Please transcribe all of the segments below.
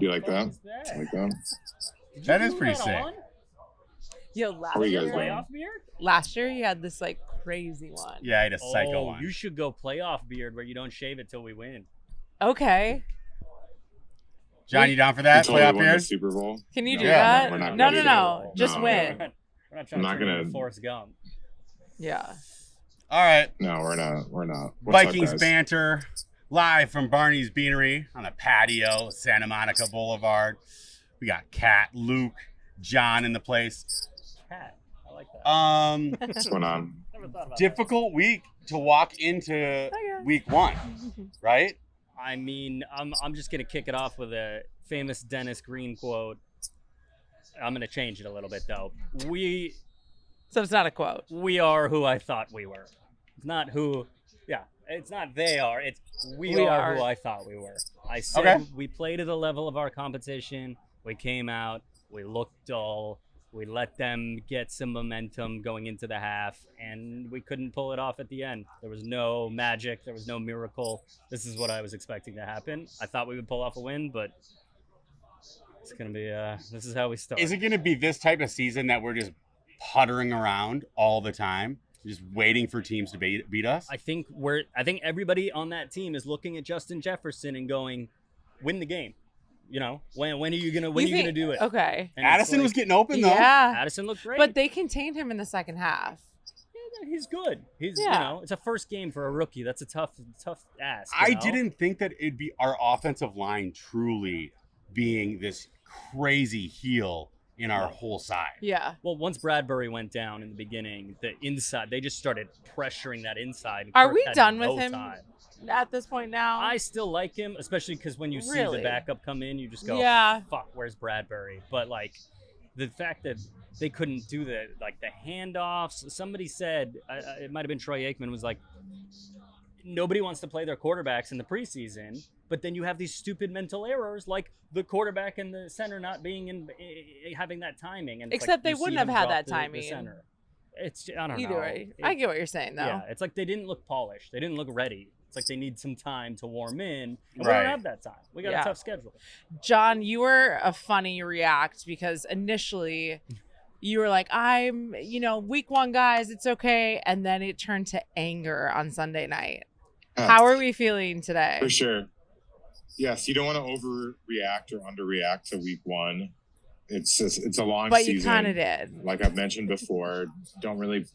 You like that? Like that? That is pretty sick. Yo, last year you had this like crazy one. Yeah, I had a psycho one. You should go playoff beard where you don't shave it till we win. Okay. John, you down for that? Until we Playoff win the beard? Super Bowl. Can you do Yeah. that? No, No. Just win. We're not trying to turn into Forrest Gump. Yeah. All right. No, we're not. What's Vikings up, guys? Banter, live from Barney's Beanery on the patio, Santa Monica Boulevard. We got Kat, Luke, John in the place. Cat. I like that. What's going on? Never thought about Difficult week to walk into week one, right? I mean, I'm just gonna kick it off with a famous Dennis Green quote. I'm gonna change it a little bit though. So it's not a quote. We are who I thought we were. It's not who. Yeah, it's not they are. It's we are who I thought we were. I said we played to the level of our competition. We came out. We looked dull. We let them get some momentum going into the half, and we couldn't pull it off at the end. There was no magic. There was no miracle. This is what I was expecting to happen. I thought we would pull off a win, but it's going to be, this is how we start. Is it going to be this type of season that we're just puttering around all the time, just waiting for teams to beat us? I think everybody on that team is looking at Justin Jefferson and going, win the game. You know, when are you gonna do it? Okay. And Addison was getting open though. Yeah. Addison looked great. But they contained him in the second half. Yeah, he's good. He's you know, it's a first game for a rookie. That's a tough ask. I didn't think that it'd be our offensive line truly being this crazy heel in our whole side. Yeah. Well, once Bradbury went down in the beginning, the inside, they just started pressuring that inside. Are we done with him at this point now? I still like him, especially because when you see the backup come in, you just go, fuck, where's Bradbury? But like the fact that they couldn't do the handoffs. Somebody said, it might have been Troy Aikman, was like, nobody wants to play their quarterbacks in the preseason, but then you have these stupid mental errors like the quarterback and the center not being having that timing. And except they wouldn't have had that timing. The center. It's I don't know. Either way, I get what you're saying though. Yeah, it's like they didn't look polished. They didn't look ready. It's like they need some time to warm in. And we don't have that time. We got a tough schedule. John, you were a funny react because initially you were like, I'm, week one guys, it's okay. And then it turned to anger on Sunday night. How are we feeling today? For sure. Yes, you don't want to overreact or underreact to week one. It's a long season. But you kind of did. Like I've mentioned before, don't really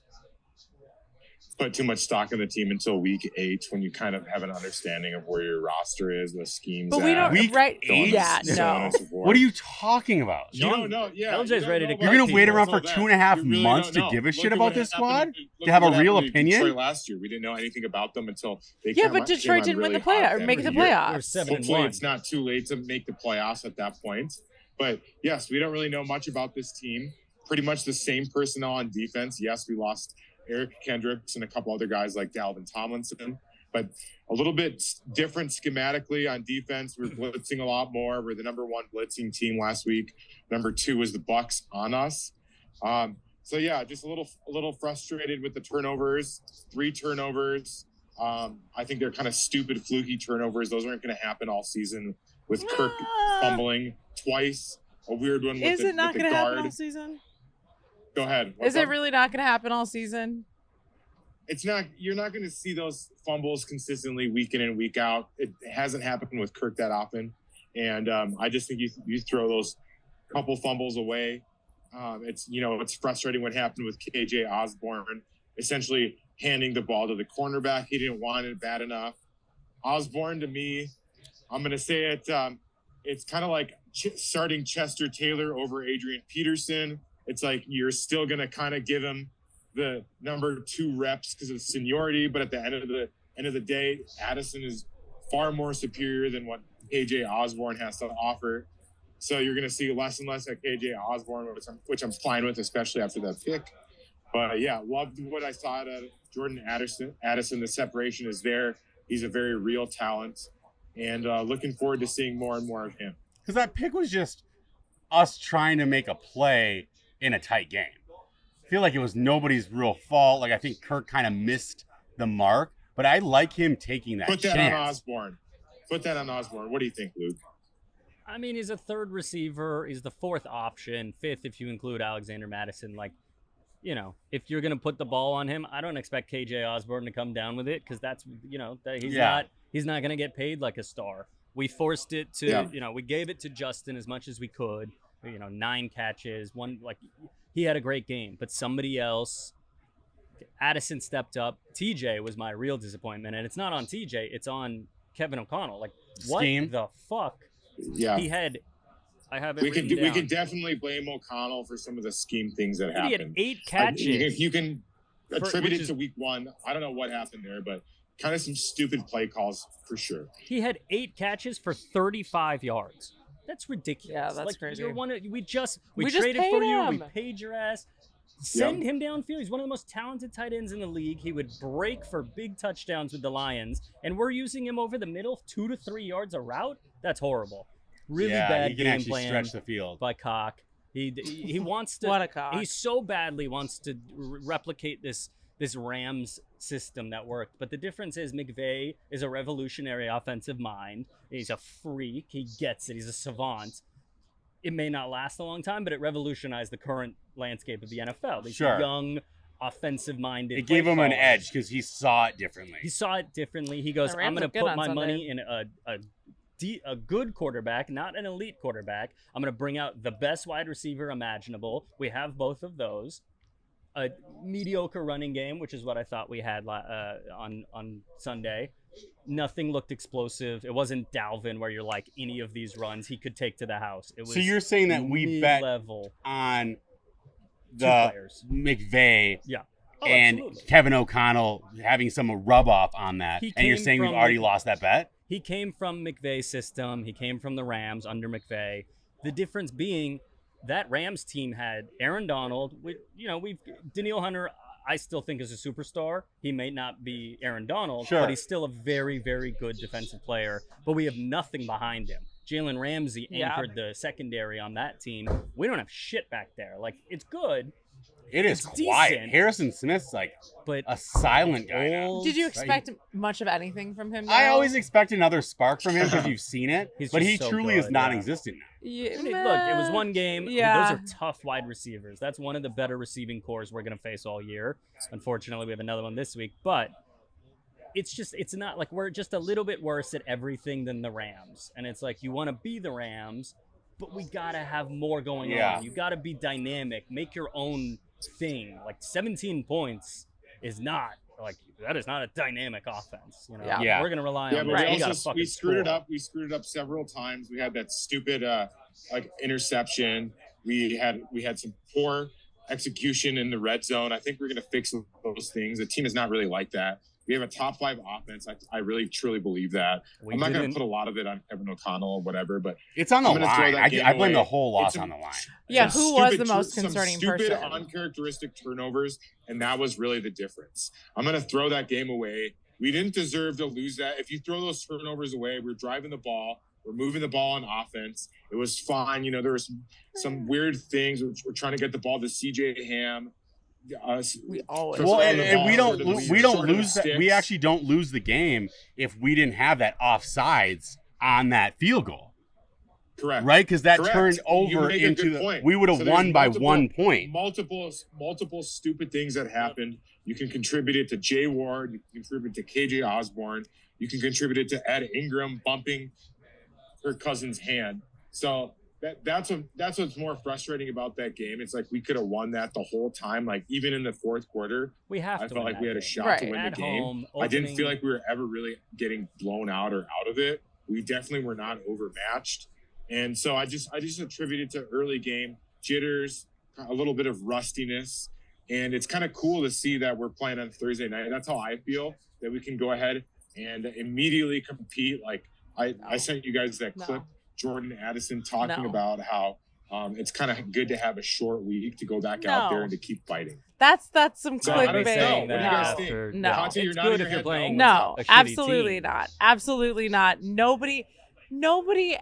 put too much stock in the team until week 8 when you kind of have an understanding of where your roster is, the schemes. But we don't, week right? 8? Yeah, no. What are you talking about? You don't know. Yeah, LJ's ready to go. You're going to wait around for 2.5 months to give a shit about this squad? To have a real opinion? Detroit last year, we didn't know anything about them until they came but Detroit didn't win the playoff or make the playoffs. Hopefully it's not too late to make the playoffs at that point. But yes, we don't really know much about this team. Pretty much the same personnel on defense. Yes, we lost Eric Kendricks and a couple other guys like Dalvin Tomlinson, but a little bit different schematically on defense. We're blitzing a lot more. We're the number 1 blitzing team last week. Number 2 is the Bucks on us. So yeah, just a little frustrated with the turnovers. 3 turnovers. I think they're kind of stupid, fluky turnovers. Those aren't going to happen all season with Kirk fumbling twice. A weird one with the not going to happen all season? Go ahead. Is it really not going to happen all season? It's not. You're not going to see those fumbles consistently week in and week out. It hasn't happened with Kirk that often, and I just think you throw those couple fumbles away. It's frustrating what happened with KJ Osborne, essentially handing the ball to the cornerback. He didn't want it bad enough. Osborne, to me, I'm going to say it. It's kind of like starting Chester Taylor over Adrian Peterson. It's like you're still going to kind of give him the number 2 reps because of seniority, but at the end of the day, Addison is far more superior than what KJ Osborne has to offer. So you're going to see less and less at KJ Osborne, which I'm fine with, especially after that pick. But yeah, loved what I saw out of Jordan Addison. The separation is there. He's a very real talent, and looking forward to seeing more and more of him. Because that pick was just us trying to make a play in a tight game. I feel like it was nobody's real fault. Like I think Kirk kind of missed the mark, but I like him taking that chance. Put that on Osborne. What do you think, Luke? I mean, he's a third receiver. He's the fourth option, fifth if you include Alexander Madison. Like, if you're gonna put the ball on him, I don't expect KJ Osborne to come down with it because that's he's not gonna get paid like a star. We forced it to we gave it to Justin as much as we could. 9 catches, he had a great game, but somebody else. Addison stepped up. TJ was my real disappointment, and it's not on TJ, it's on Kevin O'Connell. Like, what the fuck? Yeah, he had. I have it. We can definitely blame O'Connell for some of the scheme things that happened. He had 8 catches. You can attribute it to week 1. I don't know what happened there, but kind of some stupid play calls for sure. He had 8 catches for 35 yards. That's ridiculous. Yeah, that's crazy. We just traded for you. him. We paid your ass. Send him downfield. He's one of the most talented tight ends in the league. He would break for big touchdowns with the Lions, and we're using him over the middle, 2 to 3 yards a route. That's horrible. Really bad he can game actually plan stretch the field by Cock. He wants to. What a cock. He so badly wants to replicate this Rams system that worked. But the difference is McVay is a revolutionary offensive mind. He's a freak. He gets it. He's a savant. It may not last a long time, but it revolutionized the current landscape of the NFL. These young, offensive-minded. It gave him an edge because he saw it differently. He goes, I'm going to put my money in a good quarterback, not an elite quarterback. I'm going to bring out the best wide receiver imaginable. We have both of those. A mediocre running game, which is what I thought we had on Sunday. Nothing looked explosive. It wasn't Dalvin where you're like, any of these runs he could take to the house. It was so you're saying that we bet on the McVay and absolutely. Kevin O'Connell having some rub off on that, and you're saying we've already lost that bet? He came from McVay's system. He came from the Rams under McVay. The difference being that Rams team had Aaron Donald. Danielle Hunter, I still think is a superstar. He may not be Aaron Donald, but he's still a very, very good defensive player. But we have nothing behind him. Jalen Ramsey anchored the secondary on that team. We don't have shit back there. Like, it's good. It's quiet. Decent. Harrison Smith's a silent guy now. Did you expect much of anything from him now? I always expect another spark from him because you've seen it, but he truly is non-existent now. Yeah, look, it was one game. Yeah. Those are tough wide receivers. That's one of the better receiving cores we're going to face all year. Unfortunately, we have another one this week, but it's not like we're just a little bit worse at everything than the Rams. And it's like, you want to be the Rams, but we got to have more going on. You got to be dynamic, make your own thing. Like 17 points is not that is not a dynamic offense. We're going to rely on. But we screwed it up. We screwed it up several times. We had that stupid interception. We had some poor execution in the red zone. I think we're going to fix those things. The team is not really like that. We have a top 5 offense. I really, truly believe that. I'm not going to put a lot of it on Kevin O'Connell or whatever, but it's on the line. I blame the whole loss on the line. Yeah, who was the most concerning person? Stupid, uncharacteristic turnovers, and that was really the difference. I'm going to throw that game away. We didn't deserve to lose that. If you throw those turnovers away, we're driving the ball. We're moving the ball on offense. It was fine. There were some weird things. We're trying to get the ball to CJ Ham. We don't lose that. We actually don't lose the game if we didn't have that offsides on that field goal. Correct. Right? Because that turned over into we would have won by 1 point. Multiple stupid things that happened. You can contribute it to Jay Ward. You can contribute it to KJ Osborne. You can contribute it to Ed Ingram bumping her cousin's hand. So that's what's more frustrating about that game. It's like we could have won that the whole time. Like even in the fourth quarter, I felt like we had a shot to win the game. I didn't feel like we were ever really getting blown out or out of it. We definitely were not overmatched. And so I just attributed to early game jitters, a little bit of rustiness. And it's kind of cool to see that we're playing on Thursday night. That's how I feel, that we can go ahead and immediately compete. Like I sent you guys that clip, Jordan Addison talking about how it's kind of good to have a short week to go back out there and to keep fighting. That's some clickbait. What do you guys think? No, Katia, it's good if you're playing. No, absolutely not. Absolutely not. Nobody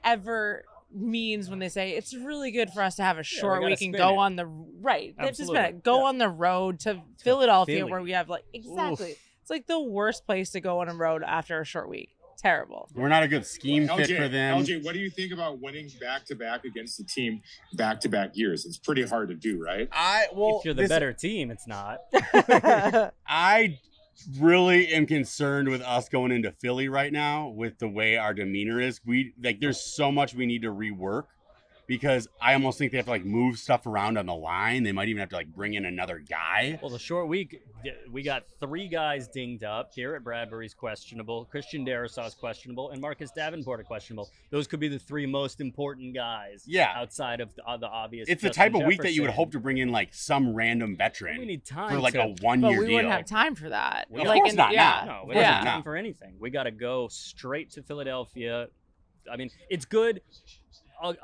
ever means when they say it's really good for us to have a short week and go on the on the road to Philadelphia where we have exactly. It's like the worst place to go on a road after a short week. Terrible. We're not a good scheme fit for them. LJ, what do you think about winning back-to-back against the team back-to-back years? It's pretty hard to do, right? If you're the better team, it's not. I really am concerned with us going into Philly right now with the way our demeanor is. There's so much we need to rework because I almost think they have to move stuff around on the line. They might even have to bring in another guy. Well, the short week, we got 3 guys dinged up. Garrett Bradbury's questionable, Christian Darrisaw's questionable, and Marcus Davenport are questionable. Those could be the 3 most important guys. Outside of the obvious. It's the type of week that you would hope to bring in some random veteran. We need time for a 1-year deal. But we wouldn't have time for that. Of course not. No, we don't have time for anything. We got to go straight to Philadelphia. I mean, it's good.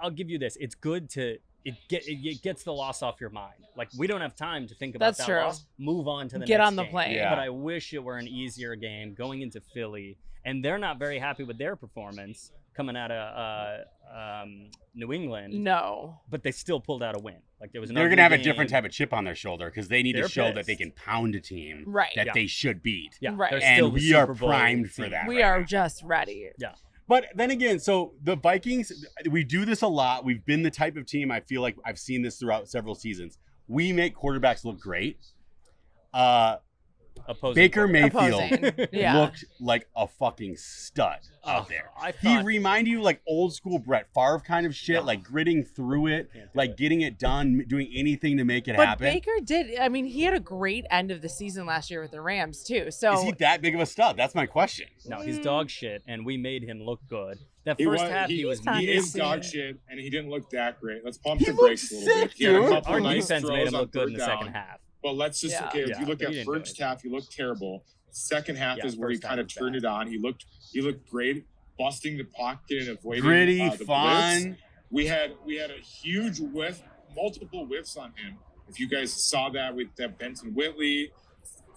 I'll give you this. It's good to it gets the loss off your mind. We don't have time to think about that loss. Move on to the Get next on the game. plane. Yeah. But I wish it were an easier game going into Philly, and they're not very happy with their performance coming out of New England. No. But they still pulled out a win. There was They're going to have a different type of chip on their shoulder because they need to show that they can pound a team that they should beat. Yeah. Right. They're And still the we are Super Bowl primed for team. that. We are just ready. Yeah. But then again, so the Vikings, we do this a lot. We've been the type of team, I feel like I've seen this throughout several seasons. We make quarterbacks look great. Baker Mayfield looked like a fucking stud out there. He reminded you old school Brett Favre kind of shit, gritting through it, getting it done, doing anything to make it happen. But Baker did. I mean, he had a great end of the season last year with the Rams too. So is he that big of a stud? That's my question. No, he's dog shit, and we made him look good. That first half, he was he is dog shit, and he didn't look that great. Let's pump the brakes a little bit. He had a couple Our nice defense made him throws look good on in the third second down. half. But let's just if you look at first half, he looked terrible. Second half is where he kind of turned it on. He looked great, busting the pocket and avoiding gritty, the fun. blitz. We had a huge whiff, multiple whiffs on him. If you guys saw that with that Benton Whitley,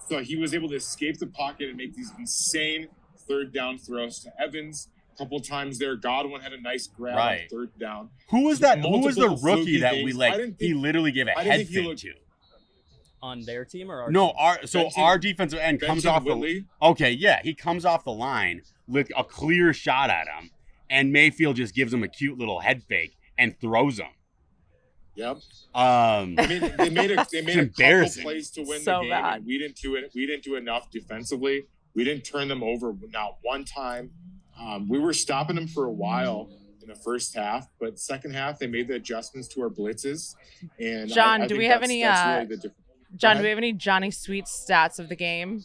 so he was able to escape the pocket and make these insane third down throws to Evans. A couple times there, Godwin had a nice grab on third down. Who was that? Who was the Multiple rookie that things. he literally gave a head fake to? On their team or our team? Our defensive end comes off Whitley. He comes off the line with a clear shot at him, and Mayfield just gives him a cute little head fake and throws him. Yep. I mean, they made a couple plays to win the game, bad. and we didn't do it. We didn't do enough defensively. We didn't turn them over not one time. We were stopping them for a while in the first half, but second half they made the adjustments to our blitzes. And John, I do think we have any? That's really the difference. John, do we have any Johnny Sweets stats of the game?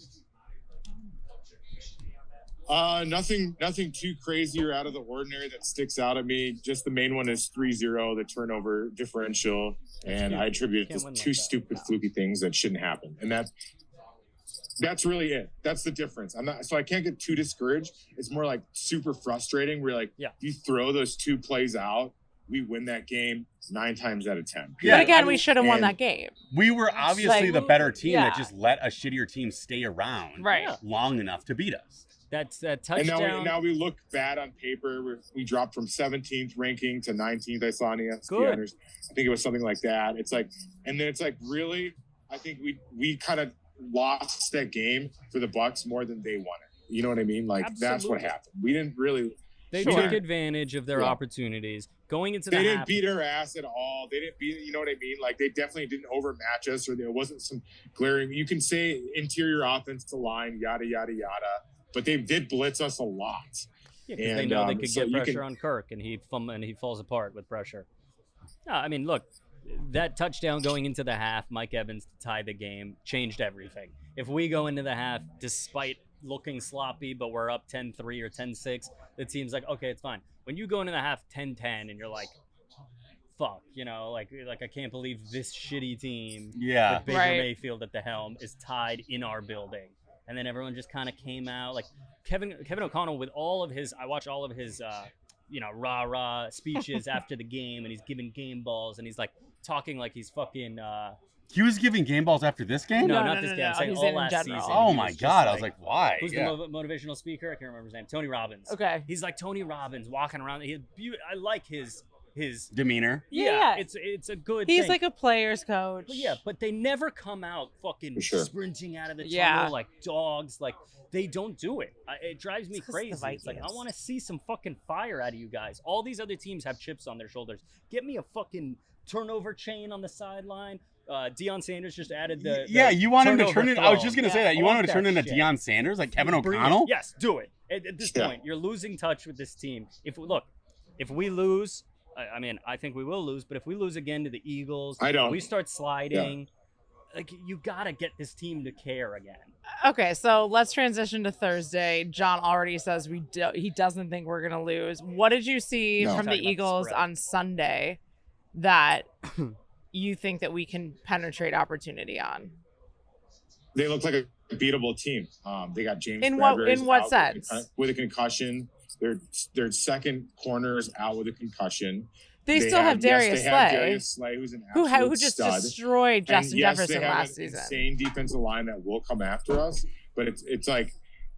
Nothing too crazy or out of the ordinary that sticks out at me. Just the main one is 3-0, the turnover differential, and I attribute it to two stupid fluky things that shouldn't happen. And that's really it. That's the difference. I can't get too discouraged. It's more super frustrating. We're you throw those 2 plays out, we win that game 9 times out of 10. Yeah, but again, we should have won that game. We were obviously the better team that just let a shittier team stay around long enough to beat us. That's that touchdown. And now we look bad on paper. We dropped from 17th ranking to 19th. I saw on ESPN. I think it was something like that. It's and then it's really, I think we kind of lost that game for the Bucs more than they won it. You know what I mean? That's what happened. We didn't really. They took advantage of their opportunities going into the half. They didn't beat our ass at all. They didn't beat, you know what I mean? They definitely didn't overmatch us, or there wasn't some glaring. You can say interior offensive line, yada yada yada, but they did blitz us a lot. Yeah, because they know they could get pressure on Kirk, and he falls apart with pressure. No, I mean, look, that touchdown going into the half, Mike Evans to tie the game, changed everything. If we go into the half, despite looking sloppy, but we're up 10-3 or 10-6, it seems okay, it's fine. When you go into the half 10-10 and you're fuck, I can't believe this shitty team with Baker Mayfield at the helm is tied in our building. And then everyone just kind of came out. Kevin O'Connell with all of his, I watch all of his, rah-rah speeches after the game, and he's giving game balls, and he's talking like he's fucking... He was giving game balls after this game? No, not this game. I'm saying all last season. Oh my God. I was why? Who's the motivational speaker? I can't remember his name. Tony Robbins. Okay. He's like Tony Robbins walking around. I like his his demeanor. Yeah. It's a good He's thing. like a player's coach. But they never come out fucking sure. sprinting out of the tunnel Yeah. like dogs. Like, they don't do it. It drives me It's 'cause crazy. the It's like, I Vikings. want to see some fucking fire out of you guys. All these other teams have chips on their shoulders. Get me a fucking turnover chain on the sideline. Deion Sanders just added the you want him to turnover turn it. I was throw. just gonna say Yeah, that you I want him to turn that into shit. Deion Sanders, like Kevin Brilliant. O'Connell. Yes, do it. At this point, you're losing touch with this team. If we lose, I mean, I think we will lose. But if we lose again to the Eagles, I don't. we start sliding. Like, you gotta get this team to care again. Okay, so let's transition to Thursday. John already says he doesn't think we're gonna lose. What did you see No. from the Talking about the Eagles spread. on Sunday that you think that we can penetrate opportunity on? They look like a beatable team. They got James In what Bradbury's out sense? with a concussion. Their second corners out with a concussion. They still have Darius They have Slay, Darius Slay, who's an absolute who just stud. destroyed Justin And yes, Jefferson they have last an season. insane defensive line that will come after us. But it's like,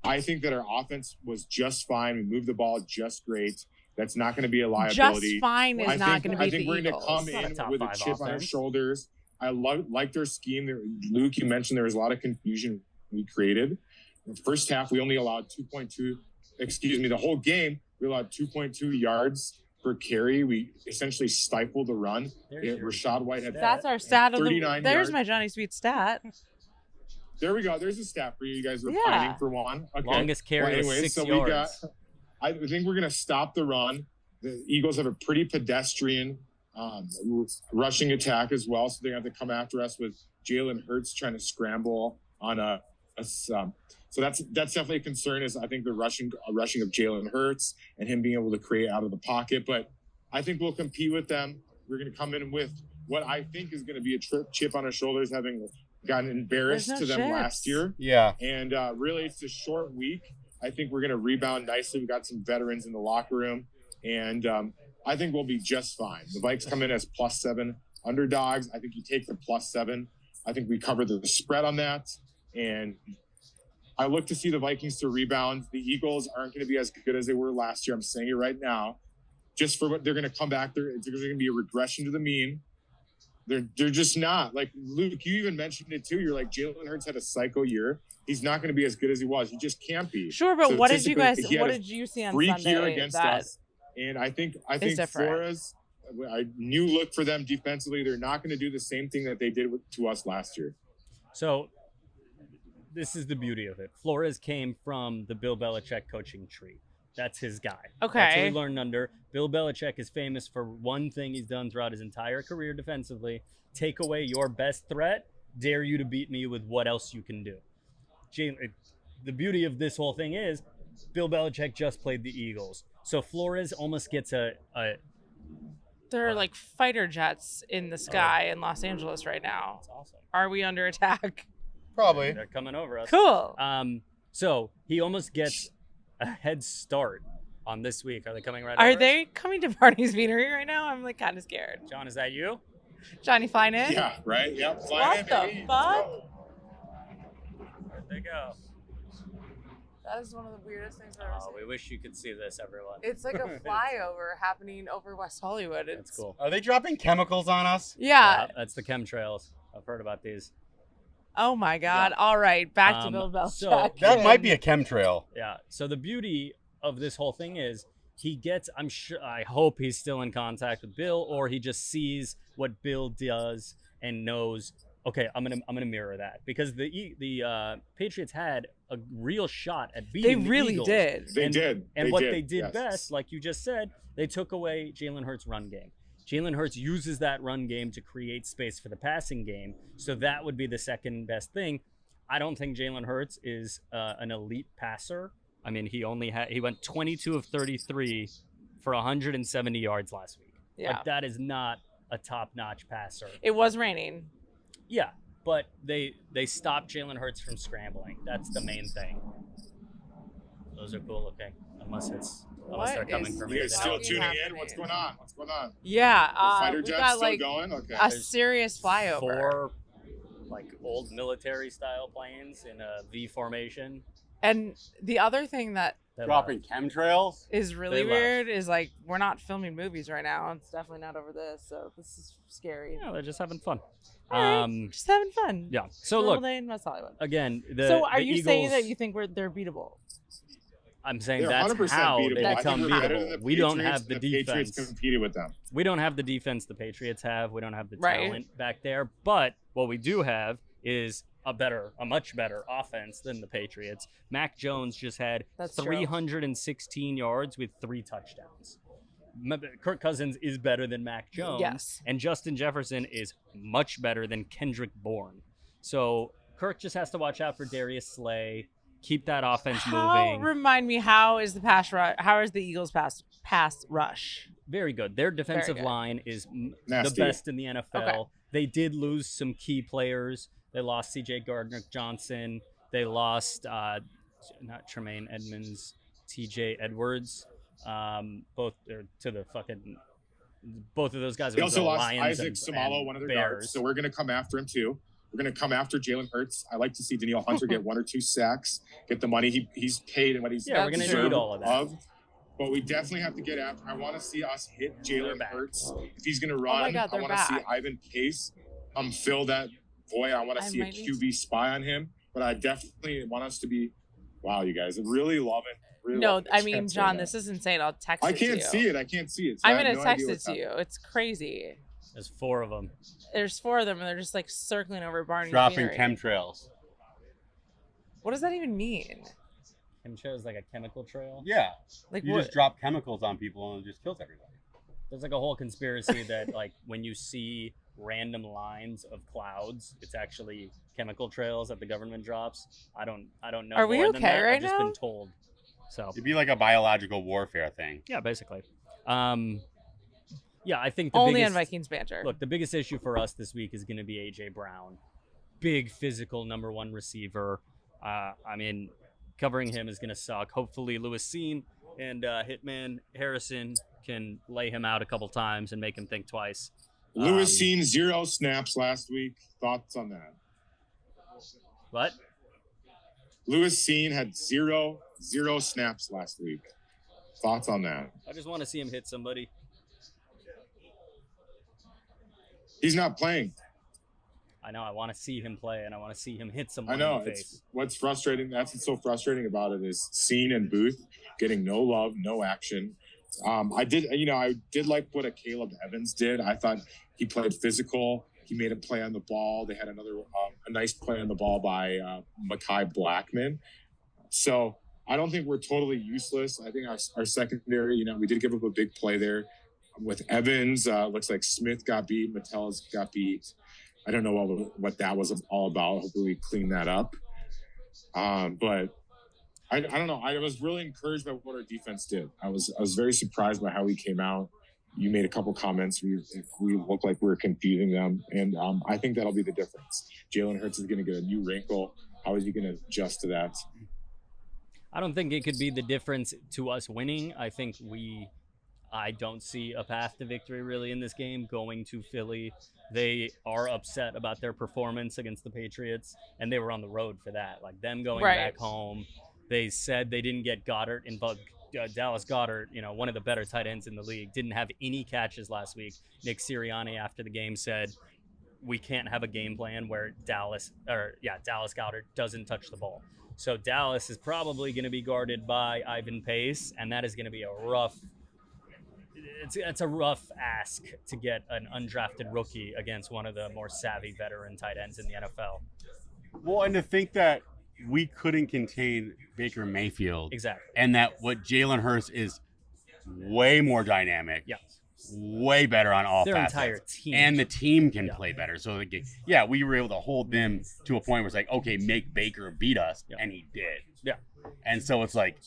I think that our offense was just fine. We moved the ball just great. That's not going to be a liability. Just fine is not going to I beat think the we're going to Eagles. come It's not a in top with a five chip on our offense. shoulders. I like their scheme. Luke, you mentioned there was a lot of confusion we created. In the first half, we only allowed 2.2. The whole game, we allowed 2.2 yards per carry. We essentially stifled the run. Rashad White had That's our stat of the. 39 There's yards. my Johnny Sweet stat. There we go. There's a stat for you. You guys were Yeah. pining for one. Okay. Longest carry was 6 so yards. I think we're going to stop the run. The Eagles have a pretty pedestrian rushing attack as well, so they're going to have to come after us with Jalen Hurts trying to scramble on so that's definitely a concern. Is I think the rushing of Jalen Hurts and him being able to create out of the pocket. But I think we'll compete with them. We're going to come in with what I think is going to be a chip on our shoulders, having gotten embarrassed There's no to them chips. last year. Yeah. And really, it's a short week. I think we're going to rebound nicely. We've got some veterans in the locker room, and I think we'll be just fine. The Vikes come in as +7 underdogs. I think you take the +7. I think we cover the spread on that, and I look to see the Vikings to rebound. The Eagles aren't going to be as good as they were last year. I'm saying it right now. Just for what they're going to come back there, it's going to be a regression to the mean. They're just not. Like, Luke, you even mentioned it too. You're like, Jalen Hurts had a psycho year. He's not going to be as good as he was. He just can't be. Sure, but what did Statistically, you see on freak year Sunday against that us. And I think different? Flores, a new look for them defensively. They're not going to do the same thing that they did to us last year. So this is the beauty of it. Flores came from the Bill Belichick coaching tree. That's his guy. Okay. That's who he learned under. Bill Belichick is famous for one thing he's done throughout his entire career defensively: take away your best threat, dare you to beat me with what else you can do. The beauty of this whole thing is Bill Belichick just played the Eagles. So Flores almost gets there are like fighter jets in the sky in Los Angeles right now. That's awesome. Are we under attack? Probably. They're coming over us. Cool. So he almost gets a head start on this week. Are they coming right Are over us? they coming to Barney's Beanery right now? I'm like kind of scared. John, is that you? Johnny flying in? Yeah, right? Yep. What the fuck? Where'd they go? That is one of the weirdest things I've ever Oh, seen. we wish you could see this, everyone. It's like a flyover happening over West Hollywood. That's cool. Are they dropping chemicals on us? Yeah. That's the chemtrails. I've heard about these. Oh my God. All right. Back to Bill Belichick. so That might be a chemtrail. Yeah. So the beauty of this whole thing is he gets, I hope he's still in contact with Bill, or he just sees what Bill does and knows, okay, I'm gonna mirror that, because the Patriots had a real shot at beating They really the Eagles. did. They did. And they did yes. best, like you just said, they took away Jalen Hurts' run game. Jalen Hurts uses that run game to create space for the passing game, so that would be the second best thing. I don't think Jalen Hurts is an elite passer. I mean, he went 22 of 33 for 170 yards last week. Yeah. Like, that is not a top-notch passer. It was raining. Yeah, but they stopped Jalen Hurts from scrambling. That's the main thing. Those are cool looking, unless they're coming from You me. guys still Fucking tuning in? happening. What's going on? What's going on? Yeah. The fighter We jet's got still like going? Okay. a serious flyover. 4 like old military style planes in a V formation And the other thing that Dropping chemtrails. is really weird is like we're not filming movies right now. It's definitely not over this, so this is scary. Yeah, they're just having fun. All right, just having fun. Yeah. So Normal look, day in West Hollywood. again, so are the you Eagles, saying that you think they're beatable? I'm saying They're that's 100% how beatable. they I think become we're better than beatable. the We don't Patriots, have the and Patriots defense. competed with them. We don't have the defense the Patriots have. We don't have the Right. talent back there. But what we do have is a much better offense than the Patriots. Mac Jones just had That's true. 316 yards with 3 touchdowns. Kirk Cousins is better than Mac Jones. Yes. And Justin Jefferson is much better than Kendrick Bourne. So Kirk just has to watch out for Darius Slay. Keep that offense moving. Remind me, how is the pass rush? How is the Eagles pass rush? Very good. Their defensive good. line is the Nasty. best in the NFL. Okay. They did lose some key players. They lost C.J. Gardner-Johnson. They lost not Tremaine Edmonds, T.J. Edwards. Both of those guys. They went to also the lost Lions Isaac and Samalo, one of their Bears. guards. So we're going to come after him too. We're going to come after Jalen Hurts. I like to see Danielle Hunter get 1 or 2 sacks, get the money he's paid and what he's Yeah, we're gonna deserved need all of that. But we definitely have to get after. I want to see us hit Jalen back. Hurts. If he's going to run, my God, I they're want to see back. Ivan Pace fill that void. I want to I see a might need QB spy on him. But I definitely want us to be, wow, you guys, really love it. Really No, love it. I mean, Can't say John, that. this is insane. I'll text I it to you. can't see it. I can't see it. So I'm I have gonna no text idea it what's to you. It's crazy. There's 4 of them. There's 4 of them, and they're just like circling over Barney's Dropping beard. chemtrails. What does that even mean? Chemtrail is like a chemical trail. Yeah. Like You what? just drop chemicals on people and it just kills everybody. There's like a whole conspiracy that like when you see random lines of clouds, it's actually chemical trails that the government drops. I don't know. Are we more than okay that. right I've just now? been told. So It'd be like a biological warfare thing. yeah, basically. Yeah, I think the Only biggest, on Vikings Banter. Look, the biggest issue for us this week is going to be AJ Brown, big physical number 1 receiver. I mean, covering him is going to suck. Hopefully, Lewis Seen and Hitman Harrison can lay him out a couple times and make him think twice. Lewis seen 0 snaps last week. Thoughts on that? What? Lewis Seen had zero snaps last week. Thoughts on that? I just want to see him hit somebody. He's not playing. I know. I want to see him play, and I want to see him hit someone I know. in the It's face. what's frustrating. That's what's so frustrating about it is Seen and Booth getting no love, no action. I did like what a Caleb Evans did. I thought he played physical. He made a play on the ball. They had another a nice play on the ball by Mekhi Blackman. So I don't think we're totally useless. I think our secondary, we did give up a big play there with Evans. Looks like Smith got beat. Metellus got beat. I don't know what that was all about. Hopefully we clean that up. But I don't know. I was really encouraged by what our defense did. I was very surprised by how we came out. You made a couple comments. We look like we were confusing them, and I think that'll be the difference. Jalen Hurts is going to get a new wrinkle. How is he going to adjust to that? I don't think it could be the difference to us winning. I don't see a path to victory really in this game going to Philly. They are upset about their performance against the Patriots, and they were on the road for that. Like them going back home, they said they didn't get Goddard involved. Dallas Goedert, one of the better tight ends in the league, didn't have any catches last week. Nick Sirianni after the game said, we can't have a game plan where Dallas Goedert doesn't touch the ball. So Dallas is probably going to be guarded by Ivan Pace, and that is going to be a rough ask to get an undrafted rookie against one of the more savvy veteran tight ends in the NFL. Well, and to think that we couldn't contain Baker Mayfield. Exactly. And that what Jalen Hurts is way more dynamic. Yeah. Way better on all Their facets. entire team. And the team can play better. So, we were able to hold them to a point where it's like, okay, make Baker beat us. Yeah. And he did. Yeah. And so it's like,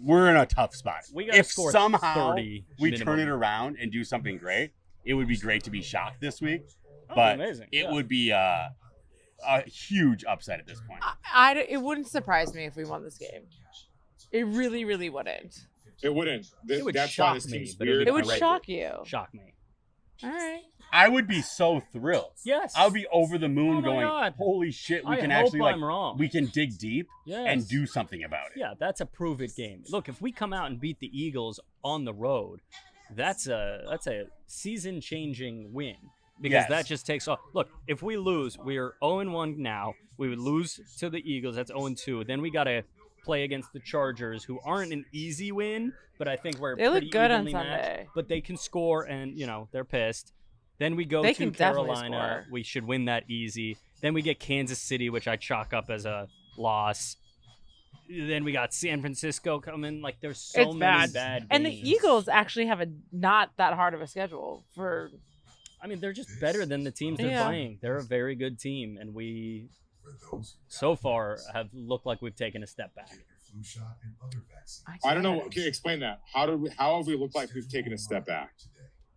we're in a tough spot. We gotta if score somehow 30 we minimum. turn it around and do something great, it would be great to be shocked this week. Oh, But amazing. it would be a huge upset at this point. It wouldn't surprise me if we won this game. It really, really wouldn't. It wouldn't. It would That's shock why this me, team's but weird. It would Right. shock you. Shock me. All right. I would be so thrilled. Yes. I would be over the moon Oh my going, God. holy shit, we I can hope actually I'm wrong. we can dig deep Yes. and do something about it. Yeah, that's a prove it game. Look, if we come out and beat the Eagles on the road, that's a season changing win. Because Yes. that just takes off. Look, if we lose, we're 0-1 now. We would lose to the Eagles. That's 0-2. Then we got to play against the Chargers, who aren't an easy win, but I think we're They look pretty good on evenly matched. Sunday. But they can score, and, they're pissed. Then we go They to can definitely Carolina. score. We should win that easy. Then we get Kansas City, which I chalk up as a loss. Then we got San Francisco coming. Like, there's so It's many bad. bad And the games. Eagles actually have a not that hard of a schedule for. I mean, they're just better than the teams they're Yeah. playing. They're a very good team, and we, so far, have looked like we've taken a step back. I don't know. Okay, explain that. How have we looked like we've taken a step back?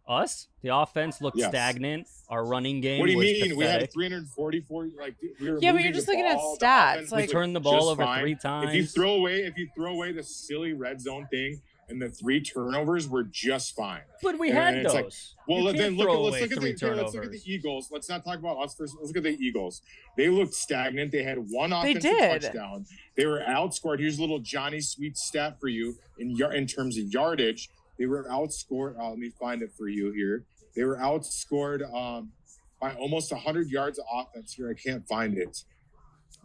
Us, the offense looked Yes. stagnant. Our running game What do you was mean? pathetic. We had 344. Like we were Yeah, but moving you're just the looking at ball, the stats, offense like- We was turned the ball just over fine. 3 times. If you throw away the silly red zone thing and the 3 turnovers, we're just fine. But we And had it's those. like, well, You then can't let's throw look away at 3 let's look at the Eagles. Let's not talk about us first. Let's look at the Eagles. They looked stagnant. They had one offensive did. touchdown. They were outscored. Here's a little Johnny Sweet stat for you in terms of yardage. They were outscored. Let me find it for you here. They were outscored by almost 100 yards of offense here. I can't find it.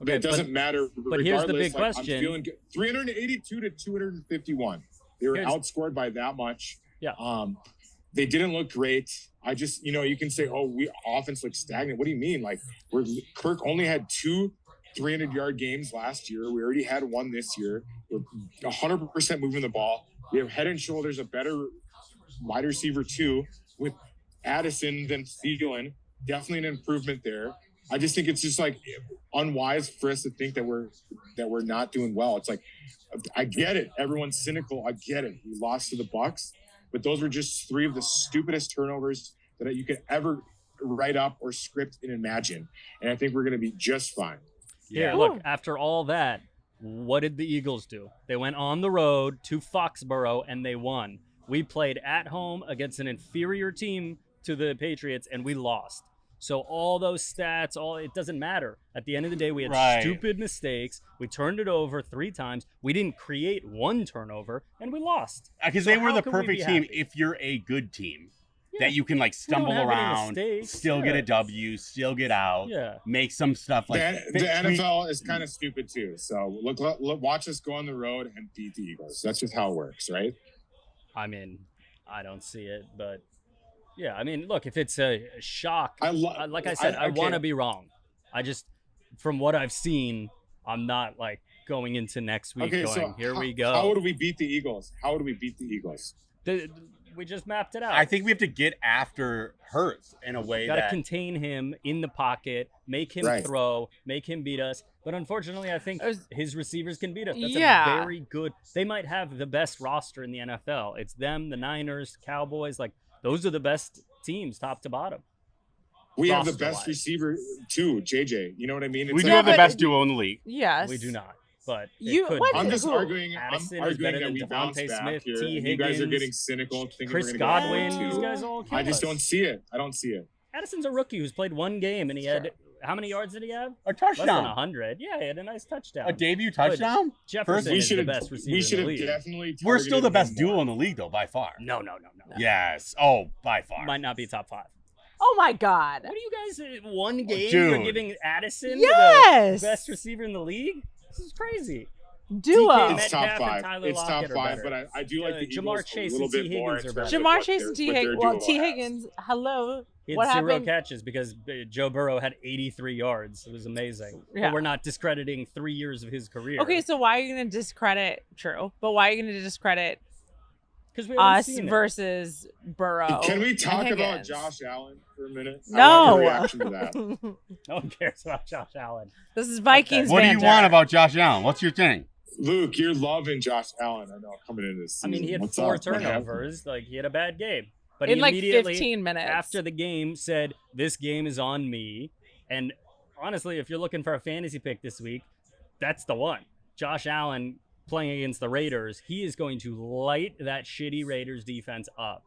Okay, It doesn't matter. but here's the big Regardless, like, question. I'm feeling good. 382 to 251. They were Here's- outscored by that much. Yeah. They didn't look great. I just, you can say, oh, we offense looks stagnant. What do you mean? Like, Kirk only had 2 300-yard games last year. We already had 1 this year. We're 100% moving the ball. We have head and shoulders a better wide receiver too with Addison than Thielen. Definitely an improvement there. I just think it's just like unwise for us to think that we're not doing well. It's like, I get it. Everyone's cynical. I get it. We lost to the Bucs, but those were just 3 of the stupidest turnovers that you could ever write up or script and imagine. And I think we're going to be just fine. Here, look, after all that, what did the Eagles do? They went on the road to Foxborough, and they won. We played at home against an inferior team to the Patriots, and we lost. So all those stats, it doesn't matter. At the end of the day, we had stupid mistakes. We turned it over 3 times. We didn't create 1 turnover, and we lost. Because So they were how the can we perfect be team happy? if you're a good team. Yeah. That you can stumble have any around, mistakes. still get Yeah. a W, still get out, Yeah. make some stuff like the NFL is kind of stupid too. So look, watch us go on the road and beat the Eagles. That's just how it works, right? I mean, I don't see it, but yeah, I mean, look, if it's a shock, like I said, I want to be wrong. I just, from what I've seen, I'm not going into next week here we go. How would we beat the Eagles? We just mapped it out. I think we have to get after Hurts in a way Got to that contain him in the pocket, make him throw, make him beat us. But unfortunately, I think his receivers can beat us. That's a very good. They might have the best roster in the NFL. It's them, the Niners, Cowboys. Those are the best teams, top to bottom. We have the roster-wise. best receiver too, JJ. You know what I mean? It's we do like- have the best duo in the league. Yes. We do not. But You- it could what? be. I'm just Who? arguing. Addison I'm is arguing better that than we bounce Devontae back Smith, here. T. You guys are Higgins, getting cynical, thinking Chris we're gonna Godwin. get These 1-2. guys all kill I just us. don't see it. I don't see it. Addison's a rookie who's played 1 game, and he had how many yards did he have? A Less than touchdown. 100. Yeah, he had a nice touchdown. A debut touchdown? Jefferson We is should the have. best receiver We should in the have league. definitely. We're still the targeted best him more. duo in the league, though, by far. No. Yes. Oh, by far. Might not be top 5. Oh my God. What are you guys? 1 game, Dude. you're giving Addison Yes. the best receiver in the league? This is crazy. Duo. DK It's top Metcalf and 5. Tyler It's top Lockett are 5, better. but I do like the Jamar Eagles Chase a little and T. bit more. Higgins in are terms better. of Jamar what Chase their- and T. what their Higgins. Well, duo T. has. Higgins. Hello. He had What 0 happened? catches because Joe Burrow had 83 yards. It was amazing. Yeah. But we're not discrediting 3 years of his career. Okay, so why are you going to discredit? True, but why are you going to discredit because we us seen it. versus Burrow? Can we and talk about Higgins? Josh Allen for a minute? I No. want your reaction to that. No one cares about Josh Allen. This is Vikings What do you Banter. want about Josh Allen? What's your thing? Luke, you're loving Josh Allen. I know coming into this I season. mean, he had What's 4 up? What happened? turnovers. He had a bad game. But in he like immediately 15 minutes after the game said, "This game is on me." And honestly, if you're looking for a fantasy pick this week, that's the one. Josh Allen playing against the Raiders, he is going to light that shitty Raiders defense up.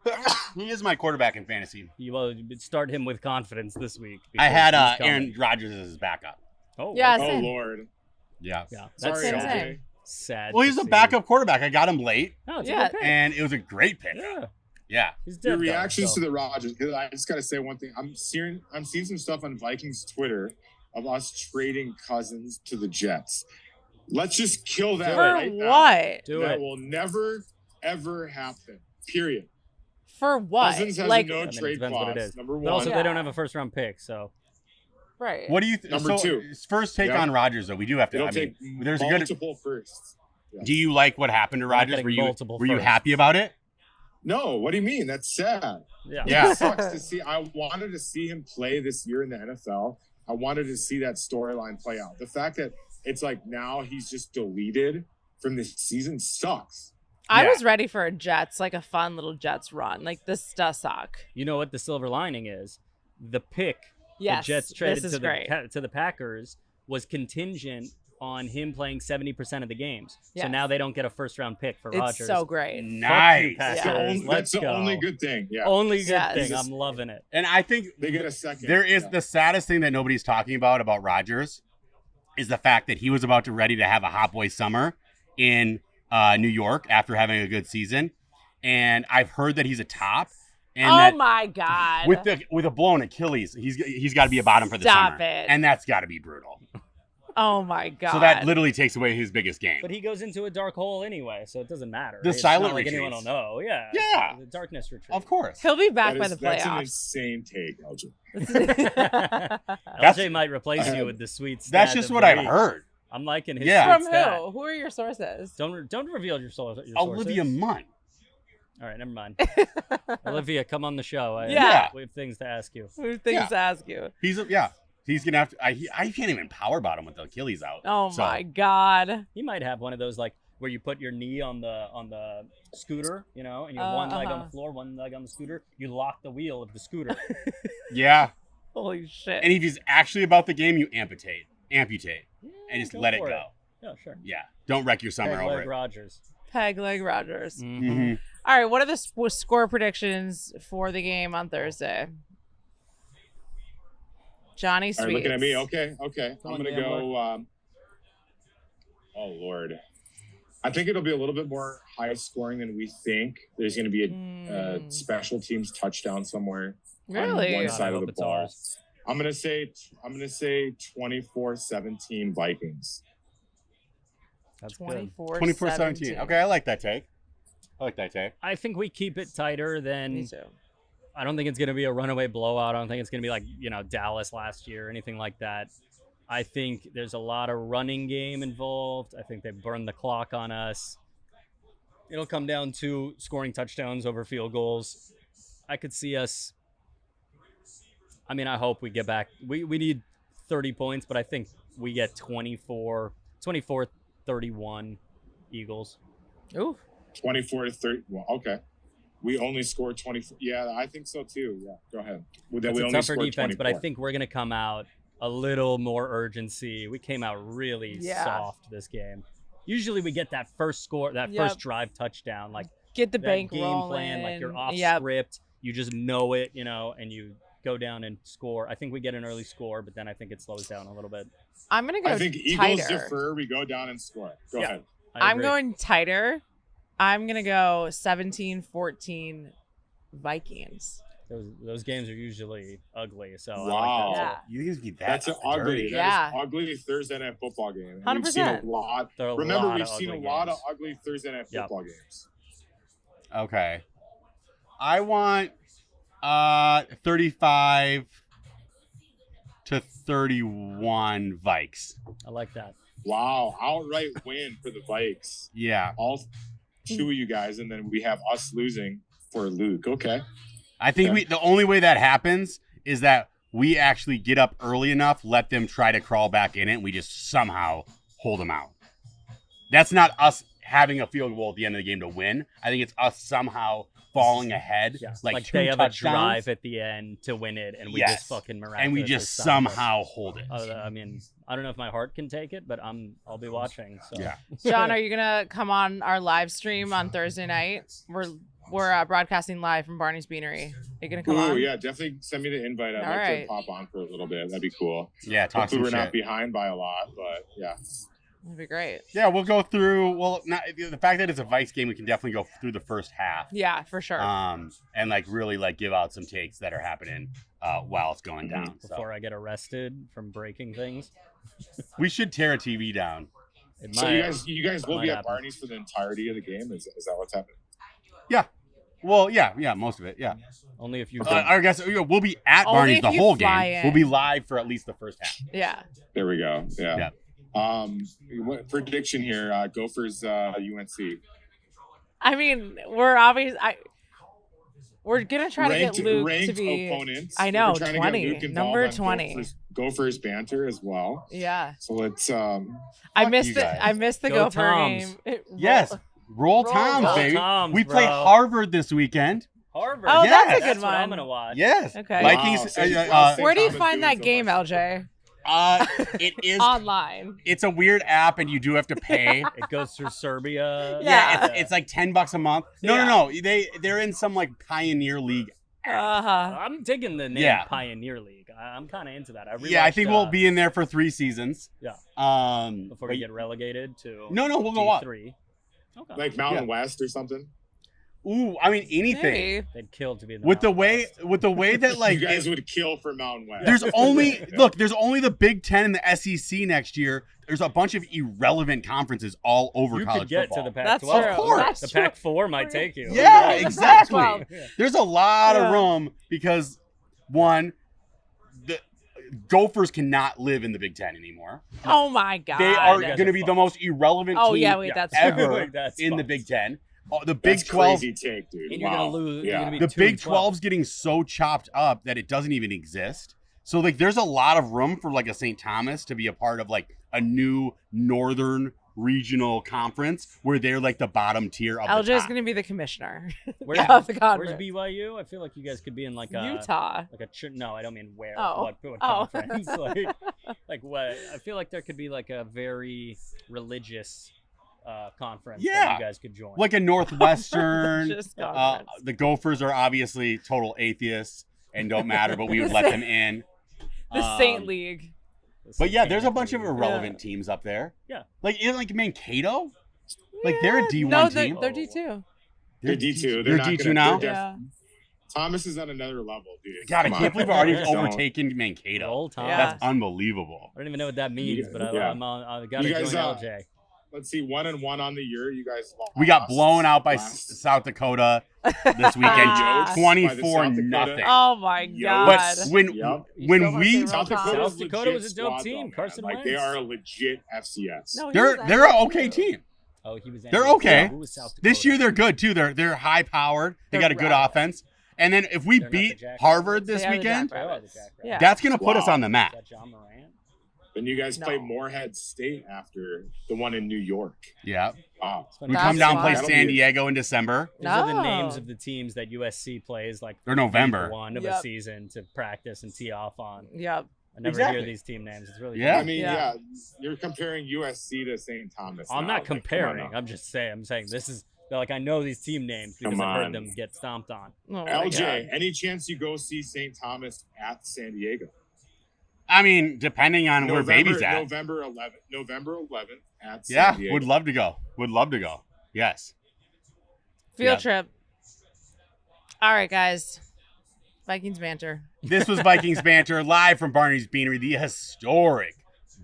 He is my quarterback in fantasy. You will start him with confidence this week. I had because he's coming. Aaron Rodgers as his backup. Oh, Yeah, Oh same. Lord. Yeah. yeah. Sorry, Same, LJ. same. Sad. Well, to he's a see. backup quarterback. I got him late, No, it's Yeah. okay. and it was a great pick. Yeah. Yeah. He's Your dead, though, reactions so. to the Rodgers, because I just got to say one thing. I'm seeing some stuff on Vikings Twitter of us trading Cousins to the Jets. Let's just kill that For right now. what? Do That it. will never, ever happen. Period. For what? Cousins has Like, a no I mean, it trade depends what it clause. is. Number But also, one. they don't have a first-round pick, so. right. What do you Number two. First take Yep. on Rodgers, though. We do have to. It'll I mean, take there's a good. multiple firsts. Do you like what happened to We're not Rodgers? getting Were you multiple were you firsts. happy about it? No, what do you mean? That's sad. Yeah. Yeah. It sucks to see. I wanted to see him play this year in the NFL. I wanted to see that storyline play out. The fact that it's like now he's just deleted from this season sucks. I Yeah. was ready for a Jets, like a fun little Jets run. Like, this does suck. You know what the silver lining is? The pick Yes, the Jets traded this is to great. to the Packers was contingent on him playing 70% of the games. So Yes. now they don't get a first-round pick for It's Rodgers. so great. Fuck you, Nice. That's, Yeah. the, only, Let's that's the go. only good thing. Yeah. Only good Yes. thing. I'm loving it. And I think They get a second. there is Yeah. the saddest thing that nobody's talking about Rodgers is the fact that he was about to ready to have a hot boy summer in New York after having a good season, and I've heard that he's a top. And Oh that my God. with a blown Achilles, he's got to be a bottom for the Stop summer, it. and that's got to be brutal. Oh my God. So that literally takes away his biggest game. But he goes into a dark hole anyway, so it doesn't matter. The It's silent not like anyone will retreats. know. Yeah. Yeah. The darkness retreat. Of course. He'll be back by the That's an playoffs. insane take, LJ. LJ might replace you with the sweet That's stat just of what the I've week. heard. I'm liking his Yeah. sweet From stat. who? Who are your sources? Don't reveal your sources. Olivia Munn. All right, never mind. Olivia, come on the show. Yeah. We have things to ask you. Who things Yeah. to ask you? He's gonna have to. I can't even power bottom with the Achilles out. Oh So, my God. He might have one of those like where you put your knee on the scooter, and you have one leg on the floor, one leg on the scooter. You lock the wheel of the scooter. Yeah. Holy shit. And if he's actually about the game, you amputate, and just go let it for go. Yeah, sure. Yeah. Don't wreck your summer Peg over leg it. Rogers. Peg leg Rogers. Mhm. All right. What are the score predictions for the game on Thursday? Johnny All Sweets. right, looking at me. Okay. Come I'm on, going to Gambler. go. Oh, Lord. I think it'll be a little bit more high scoring than we think. There's going to be a special teams touchdown somewhere Really? on one God, I side of hope the it's ball. ours. I'm going to say 24-17 Vikings. That's good. 24-17. Okay, I like that take. I think we keep it tighter than. Me too. I don't think it's going to be a runaway blowout. I don't think it's going to be like, Dallas last year or anything like that. I think there's a lot of running game involved. I think they burned the clock on us. It'll come down to scoring touchdowns over field goals. I could see us. I mean, I hope we get back. We need 30 points, but I think we get 24-31 Eagles. Ooh. 24-30. Well, okay. We only scored 24. Yeah, I think so too. Yeah, go ahead. That's we a only tougher scored defense, but I 24. think we're going to come out a little more urgency. We came out really soft this game. Usually we get that first score, that first drive touchdown, like Get the that bank game rolling. plan, like you're off Yep. script. You just know it, and you go down and score. I think we get an early score, but then I think it slows down a little bit. I'm gonna go I think Eagles tighter. defer. We go down and score. Go Yeah. ahead. I'm agree. going tighter. I'm gonna go 17-14 Vikings. Those games are usually ugly, so Wow. I like that. Yeah. You think it's be that That's an ugly. dirty? Yeah. That is ugly Thursday night football game. And 100%. We've seen a lot. There are a Remember, lot we've of seen a ugly lot games. of ugly Thursday night Yep. football games. Okay. I want 35-31 Vikes. I like that. Wow, outright win for the Vikes. Yeah. All two of you guys, and then we have us losing for Luke. Okay. I think the only way that happens is that we actually get up early enough, let them try to crawl back in it, and we just somehow hold them out. That's not us having a field goal at the end of the game to win. I think it's us somehow falling ahead, like they have touchdowns. a drive at the end to win it, and we just fucking miraculously and we just somehow hold it. I mean, I don't know if my heart can take it, but I'll be watching. So. Yeah. John, are you gonna come on our live stream on Thursday night? We're broadcasting live from Barney's Beanery. Are you gonna come on? Yeah, definitely send me the invite. I'd like to pop on for a little bit. That'd be cool. Yeah, talk Hopefully some we're shit. not behind by a lot, but yeah. That'd be great. Yeah, we'll go through. Well, the fact that it's a Vikes game, we can definitely go through the first half. Yeah, for sure. And really give out some takes that are happening while it's going down. Before I get arrested from breaking things, we should tear a TV down. So you guys will be at Barney's for the entirety of the game. Is that what's happening? Yeah. Well, yeah, most of it. Yeah. Only if you. I guess we'll be at Barney's the whole game. We'll be live for at least the first half. Yeah. There we go. Yeah. What prediction here? Gophers, UNC. I mean, we're gonna try to get Luke to be. Opponents. I know, We're 20, number 20. Gophers banter as well. Yeah. So let's. I missed the Go Gopher Toms. game. Yes. Roll Toms, baby. Toms, we play Harvard this weekend. Harvard. Oh, Yes. that's a good That's one. what I'm gonna watch. Yes. Okay. Vikings. Wow. Where do you Thomas find doing that so game, much. LJ? It is Online. It's a weird app, and you do have to pay. It goes through Serbia. Yeah. It's like $10 a month. No. They're in some Pioneer League. I'm digging the name Yeah. Pioneer League. I'm kind of into that. I think we'll be in there for 3 seasons. Yeah. Before we get relegated to. No, we'll go up. D3. Okay. Like Mountain West or something. Ooh, I mean anything. Maybe. They'd kill to be in the With the Mountain way that You guys would kill for Mountain West. there's only there's only the Big Ten and the SEC next year. There's a bunch of irrelevant conferences all over You college could get football. to the Pac-12. That's true. Of course. That's The true. Pac-4 might take you. Yeah, The exactly. Pac-12. There's a lot Yeah. of room because one, the Gophers cannot live in the Big Ten anymore. Oh my God. They are guys going to are be fucked. the most irrelevant Oh, team yeah, wait, that's ever true. That's in the fucked. Big Ten. The Big That's 12, crazy take, dude. And you're Wow. gonna lose. You're Yeah. gonna be the 2 Big and 12. 12's getting so chopped up that it doesn't even exist. So there's a lot of room for a St. Thomas to be a part of a new northern regional conference where they're the bottom tier of the LJ is top. going to be the commissioner Where's, of the where's conference. BYU? I feel like you guys could be in a Utah. no, I don't mean where. Oh. What Oh. conference? like what? I feel like there could be a very religious conference that you guys could join. Like a Northwestern. Just conference. The Gophers are obviously total atheists and don't matter, but we would let them in. The Saint League. But yeah, there's a bunch of irrelevant teams up there. Yeah. Even Mankato. They're a D1 No, team. they're D2. They're D2. They're not D2 gonna- now? they're Yeah. Thomas is on another level, dude. God, I Come can't on. believe we've already Don't. overtaken Mankato. Old Tom. Yeah. That's unbelievable. I don't even know what that means, but Yeah. I gotta You guys, join LJ. Let's see, 1-1 on the year. You guys lost. We got blown out by last- South Dakota this weekend, Jokes by the 24-0. Oh my Yo. God. But when Yep. when we South South Dakota legit was a dope squad, team. though, Carson man. They Wentz. are a legit FCS. No, he they're was they're an actually okay good. team. Oh, he was. They're MVP. okay. Who was South Dakota? This year they're good too. They're high powered. They They're got a good rad. offense. And then if we They're not the beat Jackrabbits. Harvard this They are the weekend, Jackrabbits. Jackrabbits. Yeah. that's gonna put us Wow. on the Is map. that John Morant? Then you guys play No. Morehead State after the one in New York. Yeah. Wow. We That's come down and play fun. San Diego in December. These are the No. names of the teams that USC plays Or November. week one of a Yep. season to practice and tee off on. Yep. I never Exactly. hear these team names. It's really Yeah. I mean, Yeah. yeah, you're comparing USC to St. Thomas. I'm now. not Like, come on comparing. now. I'm just saying. I'm saying this is I know these team names because Come I've heard on. them get stomped on. Oh my LJ, God. any chance you go see St. Thomas at San Diego? I mean, depending on where baby's at. November 11th at San Yeah, Diego. would love to go. Would love to go. Yes. Field Yeah. trip. All right, guys. Vikings banter. This was Vikings Banter live from Barney's Beanery, the historic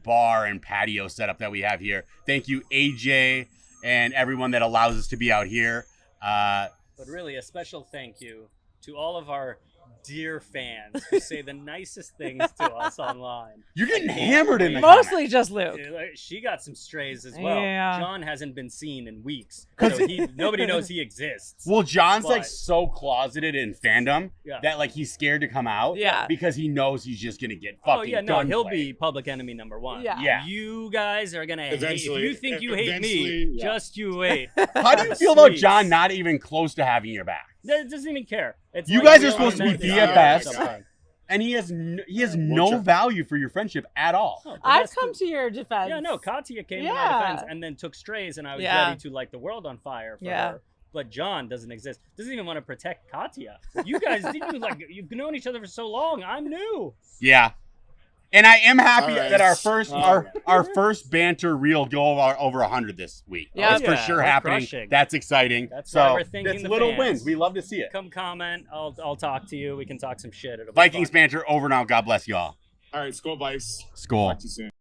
bar and patio setup that we have here. Thank you, AJ, and everyone that allows us to be out here. But really, a special thank you to all of our dear fans who say the nicest things to us online. You're getting hammered in the Mostly just Luke. She got some strays as well. Yeah. John hasn't been seen in weeks, so nobody knows he exists. Well, John's But- like so closeted in fandom Yeah. that like he's scared to come out Yeah. because he knows he's just gonna get fucking Oh yeah, no, he'll gunplay. be public enemy number 1. Yeah. Yeah. You guys are gonna hate. If Eventually- you think you hate me, eventually, yeah. just you wait. How do you feel about Sweet. John not even close to having your back? That doesn't even care. It's You like guys are we supposed to be all met BFFs. sometime. And he has we'll no try. value for your friendship at all. No, but I've that's come the- to your defense. Yeah, no, Katia came to Yeah. my defense and then took strays, and I was Yeah. ready to light the world on fire for Yeah. her. But John doesn't exist. Doesn't even want to protect Katia. You guys didn't like. You've known each other for so long. I'm new. Yeah. And I am happy All right. that our first All our, right. our first banter reel go over 100 this week. Yeah. It's for Yeah, sure we're happening. crushing. That's exciting. That's so why we're thanking that's the little fans. wins. We love to see it. Come comment. I'll talk to you. We can talk some shit. It'll be Vikings fun. banter over now. God bless y'all. All right, Skull Vice. Skull. Talk to you soon.